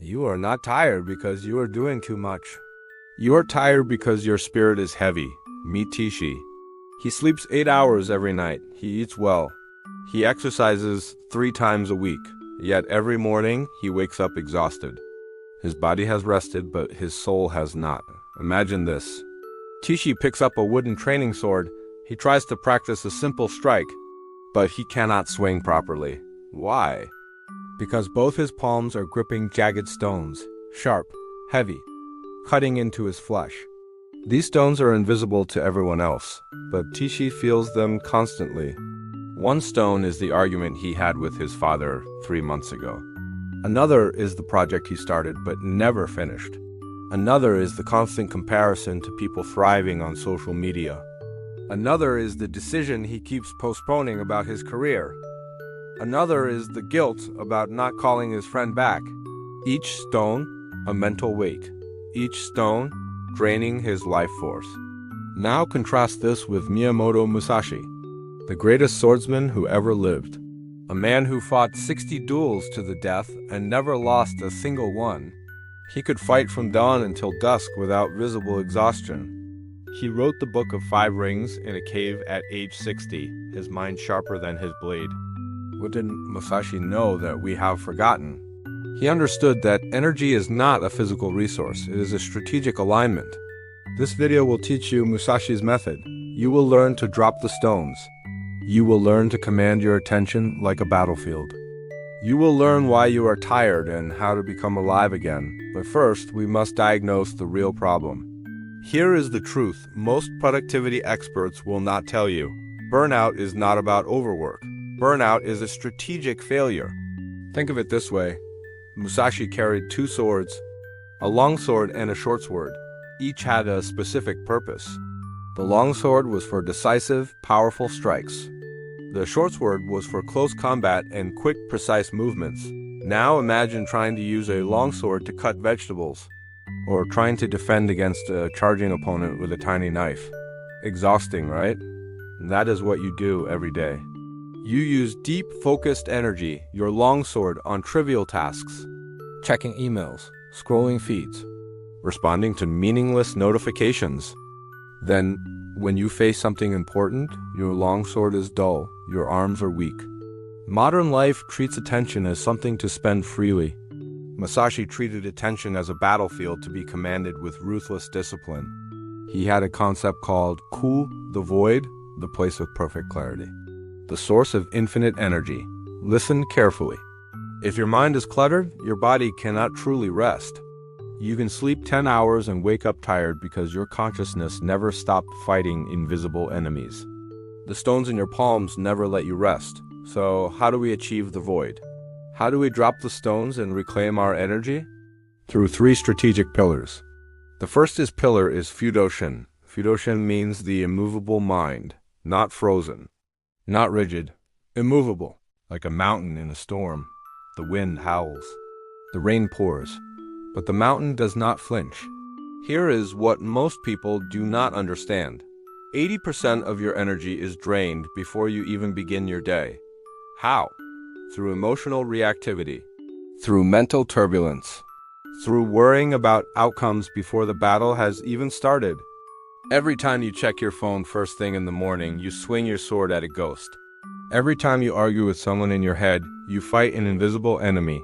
You are not tired because you are doing too much. You are tired because your spirit is heavy. Meet Tishi. He sleeps 8 hours every night. He eats well. He exercises 3 times a week. Yet every morning he wakes up exhausted. His body has rested, but his soul has not. Imagine this. Tishi picks up a wooden training sword. He tries to practice a simple strike, but he cannot swing properly. Why? Because both his palms are gripping jagged stones, sharp, heavy, cutting into his flesh. These stones are invisible to everyone else, but Tishi feels them constantly. One stone is the argument he had with his father 3 months ago. Another is the project he started but never finished. Another is the constant comparison to people thriving on social media. Another is the decision he keeps postponing about his career. Another is the guilt about not calling his friend back. Each stone, a mental weight. Each stone, draining his life force. Now contrast this with Miyamoto Musashi, the greatest swordsman who ever lived. A man who fought 60 duels to the death and never lost a single one. He could fight from dawn until dusk without visible exhaustion. He wrote the Book of 5 Rings in a cave at age 60, his mind sharper than his blade. What did Musashi know that we have forgotten? He understood that energy is not a physical resource, it is a strategic alignment. This video will teach you Musashi's method. You will learn to drop the stones. You will learn to command your attention like a battlefield. You will learn why you are tired and how to become alive again. But first, we must diagnose the real problem. Here is the truth most productivity experts will not tell you. Burnout is not about overwork. Burnout is a strategic failure. Think of it this way. Musashi carried 2 swords, a long sword and a short sword. Each had a specific purpose. The long sword was for decisive, powerful strikes. The short sword was for close combat and quick, precise movements. Now imagine trying to use a long sword to cut vegetables, or trying to defend against a charging opponent with a tiny knife. Exhausting, right? That is what you do every day. You use deep, focused energy, your long sword, on trivial tasks. Checking emails, scrolling feeds, responding to meaningless notifications. Then, when you face something important, your long sword is dull, your arms are weak. Modern life treats attention as something to spend freely. Musashi treated attention as a battlefield to be commanded with ruthless discipline. He had a concept called Ku, the void, the place of perfect clarity. The source of infinite energy. Listen carefully. If your mind is cluttered, your body cannot truly rest. You can sleep 10 hours and wake up tired because your consciousness never stopped fighting invisible enemies. The stones in your palms never let you rest. So how do we achieve the void? How do we drop the stones and reclaim our energy? Through 3 strategic pillars. The first pillar is Fudōshin. Fudōshin means the immovable mind, not frozen, not rigid, immovable, like a mountain in a storm. The wind howls, the rain pours, but the mountain does not flinch. Here is what most people do not understand. 80% of your energy is drained before you even begin your day. How? Through emotional reactivity, through mental turbulence, through worrying about outcomes before the battle has even started. Every time you check your phone first thing in the morning, you swing your sword at a ghost. Every time you argue with someone in your head, you fight an invisible enemy.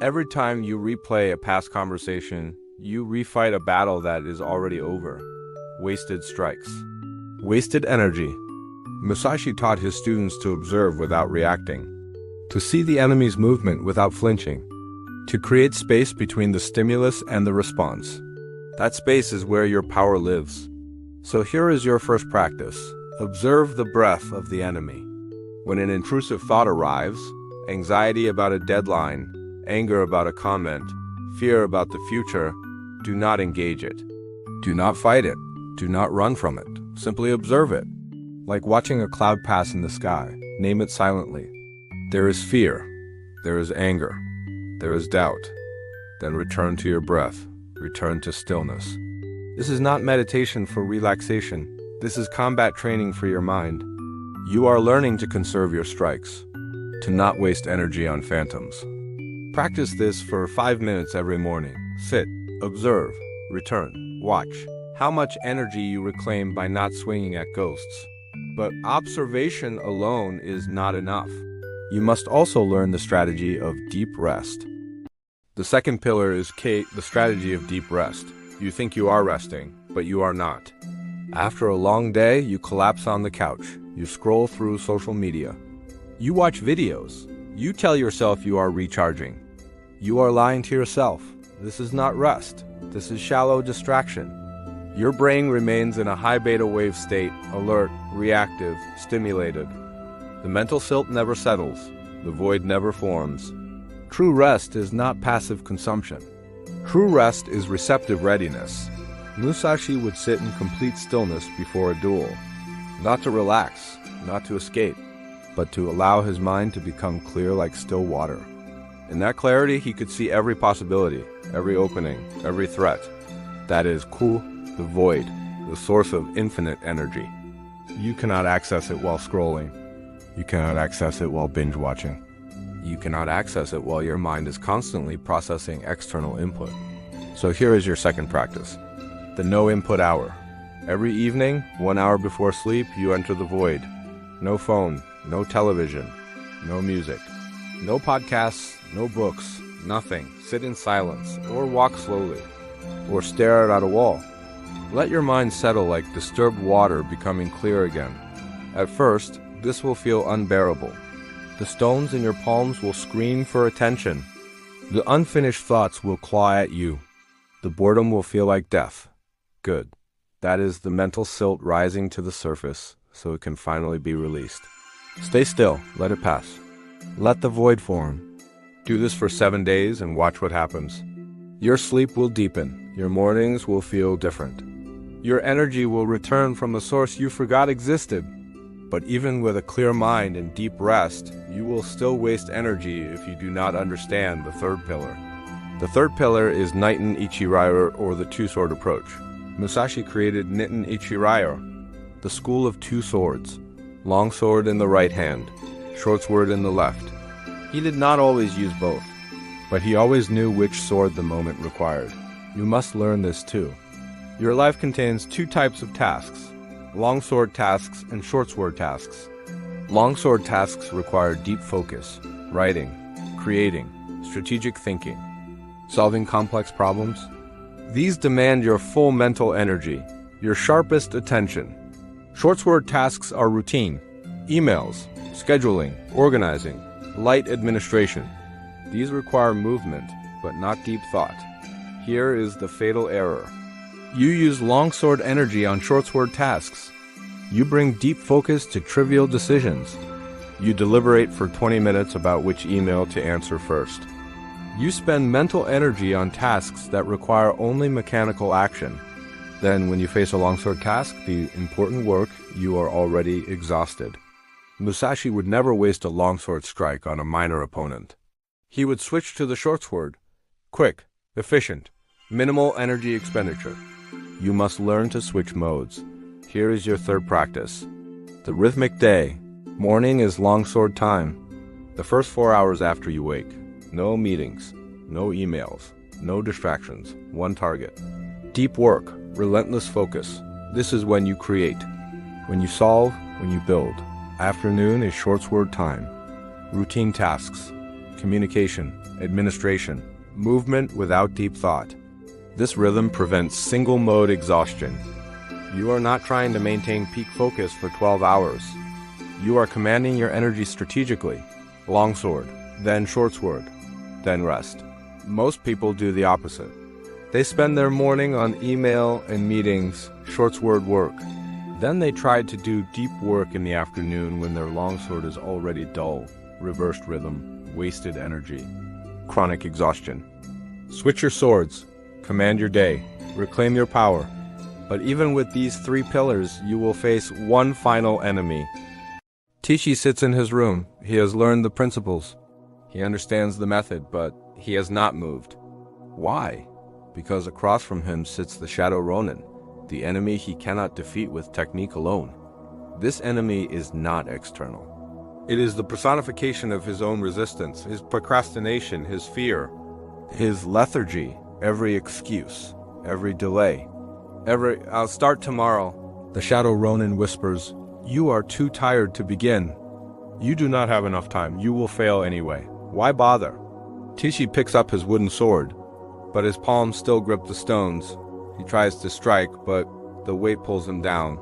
Every time you replay a past conversation, you refight a battle that is already over. Wasted strikes. Wasted energy. Musashi taught his students to observe without reacting, to see the enemy's movement without flinching, to create space between the stimulus and the response. That space is where your power lives. So here is your first practice. Observe the breath of the enemy. When an intrusive thought arrives, anxiety about a deadline, anger about a comment, fear about the future, do not engage it. Do not fight it. Do not run from it. Simply observe it. Like watching a cloud pass in the sky, name it silently. There is fear. There is anger. There is doubt. Then return to your breath. Return to stillness. This is not meditation for relaxation. This is combat training for your mind. You are learning to conserve your strikes, to not waste energy on phantoms. Practice this for 5 minutes every morning. Sit, observe, return, watch how much energy you reclaim by not swinging at ghosts. But observation alone is not enough. You must also learn the strategy of deep rest. The second pillar is the strategy of deep rest. You think you are resting, but you are not. After a long day, you collapse on the couch. You scroll through social media. You watch videos. You tell yourself you are recharging. You are lying to yourself. This is not rest. This is shallow distraction. Your brain remains in a high beta wave state, alert, reactive, stimulated. The mental silt never settles. The void never forms. True rest is not passive consumption. True rest is receptive readiness. Musashi would sit in complete stillness before a duel, not to relax, not to escape, but to allow his mind to become clear like still water. In that clarity, he could see every possibility, every opening, every threat. That is Ku, the void, the source of infinite energy. You cannot access it while scrolling. You cannot access it while binge watching. You cannot access it while your mind is constantly processing external input. So here is your second practice, the no input hour. Every evening, 1 hour before sleep, you enter the void. No phone, no television, no music, no podcasts, no books, nothing. Sit in silence, or walk slowly, or stare at a wall. Let your mind settle like disturbed water becoming clear again. At first, this will feel unbearable. The stones in your palms will scream for attention. The unfinished thoughts will claw at you. The boredom will feel like death. Good. That is the mental silt rising to the surface, so it can finally be released. Stay still, let it pass. Let the void form. Do this for 7 days and watch what happens. Your sleep will deepen. Your mornings will feel different. Your energy will return from a source you forgot existed. But even with a clear mind and deep rest, you will still waste energy if you do not understand the third pillar. The third pillar is Niten Ichiraiyo, or the two-sword approach. Musashi created Niten Ichiraiyo, the school of two swords, long sword in the right hand, short sword in the left. He did not always use both, but he always knew which sword the moment required. You must learn this too. Your life contains two types of tasks, long sword tasks and short sword tasks. Long sword tasks require deep focus, writing, creating, strategic thinking, solving complex problems. These demand your full mental energy, your sharpest attention. Short sword tasks are routine, emails, scheduling, organizing, light administration. These require movement, but not deep thought. Here is the fatal error. You use long sword energy on short sword tasks. You bring deep focus to trivial decisions. You deliberate for 20 minutes about which email to answer first. You spend mental energy on tasks that require only mechanical action. Then, when you face a longsword task, the important work, you are already exhausted. Musashi would never waste a longsword strike on a minor opponent. He would switch to the short sword. Quick, efficient, minimal energy expenditure. You must learn to switch modes. Here is your third practice. The rhythmic day. Morning is longsword time. The first 4 hours after you wake. No meetings, no emails, no distractions, one target. Deep work, relentless focus. This is when you create. When you solve, when you build. Afternoon is short sword time. Routine tasks, communication, administration, movement without deep thought. This rhythm prevents single-mode exhaustion. You are not trying to maintain peak focus for 12 hours. You are commanding your energy strategically. Long sword, then short sword, then rest. Most people do the opposite. They spend their morning on email and meetings, short sword work. Then they try to do deep work in the afternoon when their longsword is already dull, reversed rhythm, wasted energy, chronic exhaustion. Switch your swords, command your day, reclaim your power. But even with these three pillars, you will face one final enemy. Tishi sits in his room. He has learned the principles. He understands the method, but he has not moved. Why? Because across from him sits the Shadow Ronin, the enemy he cannot defeat with technique alone. This enemy is not external. It is the personification of his own resistance, his procrastination, his fear, his lethargy, every excuse, every delay. I'll start tomorrow. The Shadow Ronin whispers, "You are too tired to begin. You do not have enough time. You will fail anyway. Why bother?" Tishi picks up his wooden sword, but his palms still grip the stones. He tries to strike, but the weight pulls him down.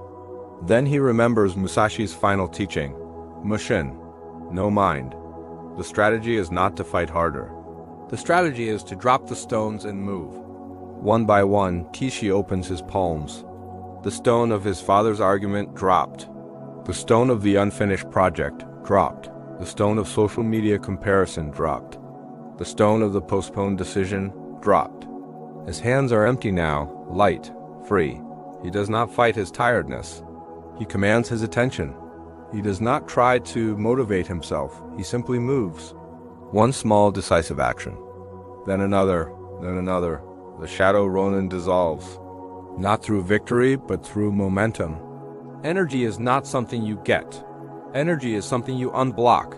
Then he remembers Musashi's final teaching, Mushin, no mind. The strategy is not to fight harder. The strategy is to drop the stones and move. One by one, Tishi opens his palms. The stone of his father's argument dropped. The stone of the unfinished project dropped. The stone of social media comparison dropped. The stone of the postponed decision dropped. His hands are empty now, light, free. He does not fight his tiredness. He commands his attention. He does not try to motivate himself. He simply moves. One small decisive action. Then another, then another. The Shadow Ronin dissolves. Not through victory, but through momentum. Energy is not something you get. Energy is something you unblock.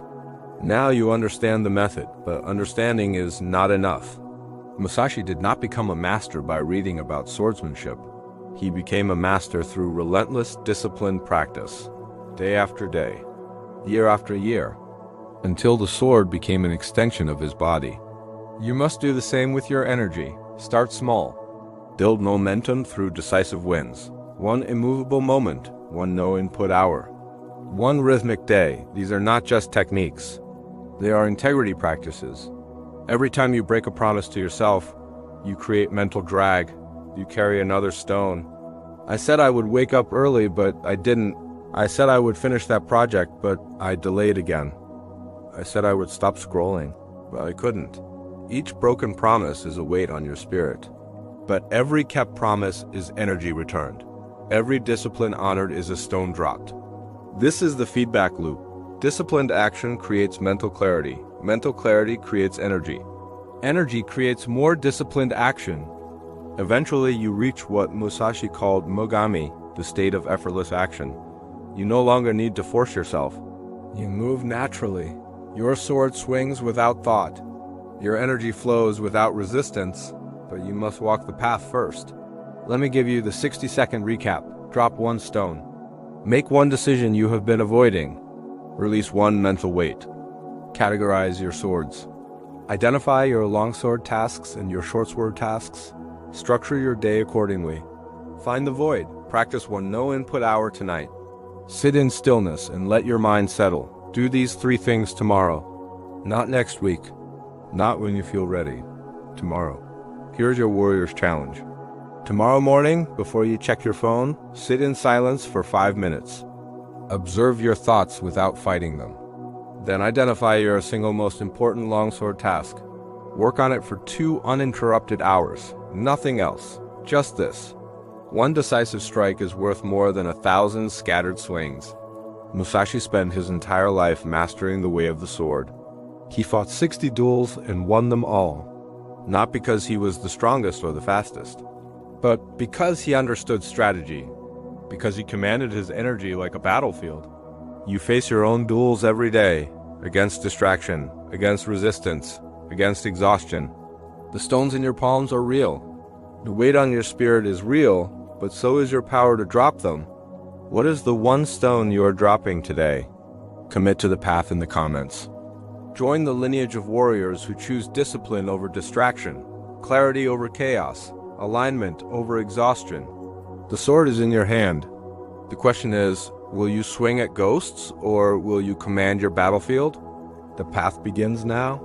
Now you understand the method, but understanding is not enough. Musashi did not become a master by reading about swordsmanship. He became a master through relentless, disciplined practice, day after day, year after year, until the sword became an extension of his body. You must do the same with your energy. Start small. Build momentum through decisive wins. One immovable moment, one no-input hour. One rhythmic day. These are not just techniques. They are integrity practices. Every time you break a promise to yourself, you create mental drag. You carry another stone. I said I would wake up early, but I didn't. I said I would finish that project, but I delayed again. I said I would stop scrolling, but I couldn't. Each broken promise is a weight on your spirit. But every kept promise is energy returned. Every discipline honored is a stone dropped. This is the feedback loop. Disciplined action creates mental clarity. Mental clarity creates energy. Energy creates more disciplined action. Eventually, you reach what Musashi called mogami, the state of effortless action. You no longer need to force yourself. You move naturally. Your sword swings without thought. Your energy flows without resistance, but you must walk the path first. Let me give you the 60-second recap. Drop one stone. Make one decision you have been avoiding. Release one mental weight. Categorize your swords. Identify your longsword tasks and your shortsword tasks. Structure your day accordingly. Find the void. Practice one no-input hour tonight. Sit in stillness and let your mind settle. Do these 3 things tomorrow. Not next week. Not when you feel ready. Tomorrow. Here's your warrior's challenge. Tomorrow morning, before you check your phone, sit in silence for 5 minutes. Observe your thoughts without fighting them. Then identify your single most important longsword task. Work on it for 2 uninterrupted hours. Nothing else. Just this. One decisive strike is worth more than 1,000 scattered swings. Musashi spent his entire life mastering the way of the sword. He fought 60 duels and won them all. Not because he was the strongest or the fastest, but because he understood strategy. Because he commanded his energy like a battlefield. You face your own duels every day, against distraction, against resistance, against exhaustion. The stones in your palms are real. The weight on your spirit is real, but so is your power to drop them. What is the one stone you are dropping today? Commit to the path in the comments. Join the lineage of warriors who choose discipline over distraction, clarity over chaos, alignment over exhaustion. The sword is in your hand. The question is, will you swing at ghosts or will you command your battlefield? The path begins now.